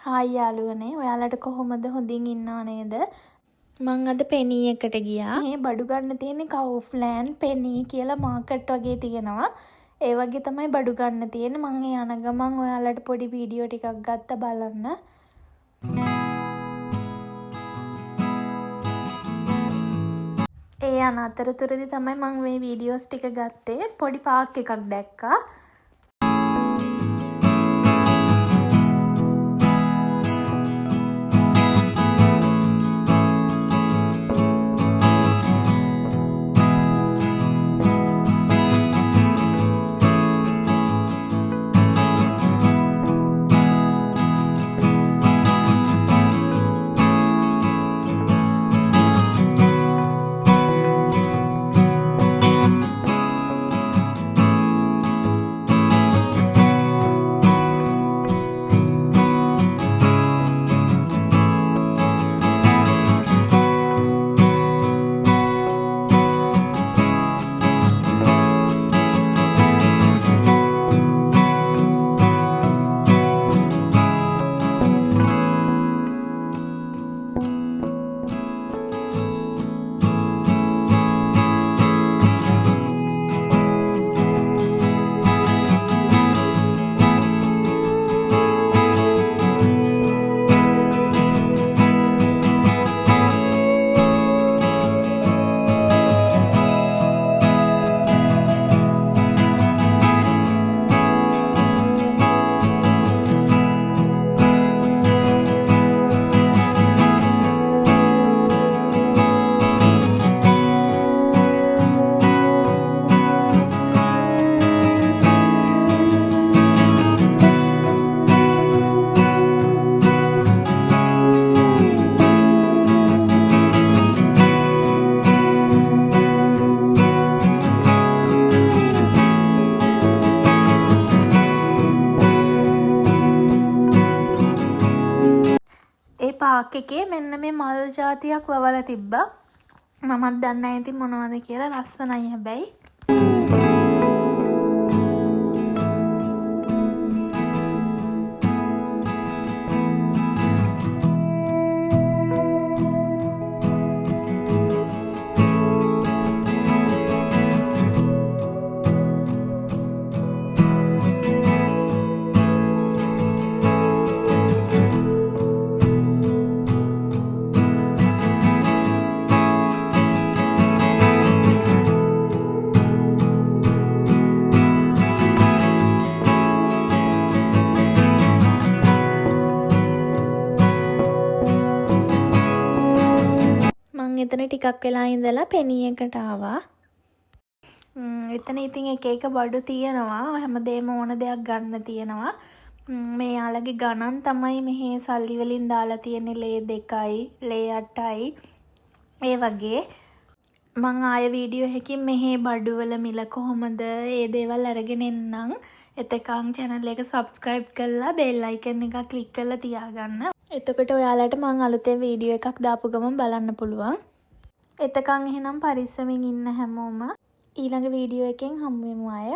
Hi යාළුවනේ, ඔයාලට කොහොමද? හොඳින් ඉන්නව නේද? මං අද පෙනී එකට ගියා. මේ බඩු ගන්න තියෙන්නේ කවුෆ්ලෑන්ඩ් පෙනී කියලා මාකට් වගේ තියෙනවා. ඒ වගේ තමයි බඩු ගන්න තියෙන්නේ. මං ඒ යන ගමන් ඔයාලට පොඩි වීඩියෝ ටිකක් ගත්ත බලන්න. ඒ යන අතරතුරදී තමයි මං මේ වීඩියෝස් ටික ගත්තේ. පොඩි පාක් එකක් දැක්කා. පාක් එකේ මෙන්න මේ මල් జాතියක් වවලා තිබ්බා. මමත් දන්නේ නැහැ ඉතින් මොනවද කියලා. ලස්සනයි හැබැයි. එතන ටිකක් වෙලා ඉඳලා පෙනී එකට ආවා. එතන ඉතින් එක එක බඩු තියෙනවා. හැමදේම ඕන දෙයක් ගන්න තියෙනවා. මේ යාළගේ ගණන් තමයි මෙහි සල්ලි වලින් දාලා තියෙන්නේ. ලේ 2යි, ලේ 8යි. ඒ වගේ මං ආය වීඩියෝ එකකින් මෙහි බඩු වල මිල කොහොමද ඒ දේවල් අරගෙන එන්නම්. එතකන් channel එක subscribe කරලා bell icon එක click කරලා තියාගන්න. එතකොට ඔයාලට මං අලුතෙන් වීඩියෝ එකක් දාපු ගමන් බලන්න පුළුවන්. එතකන් එහෙනම් පරිස්සමින් ඉන්න හැමෝම ඊළඟ වීඩියෝ එකෙන් හමු වෙමු අය.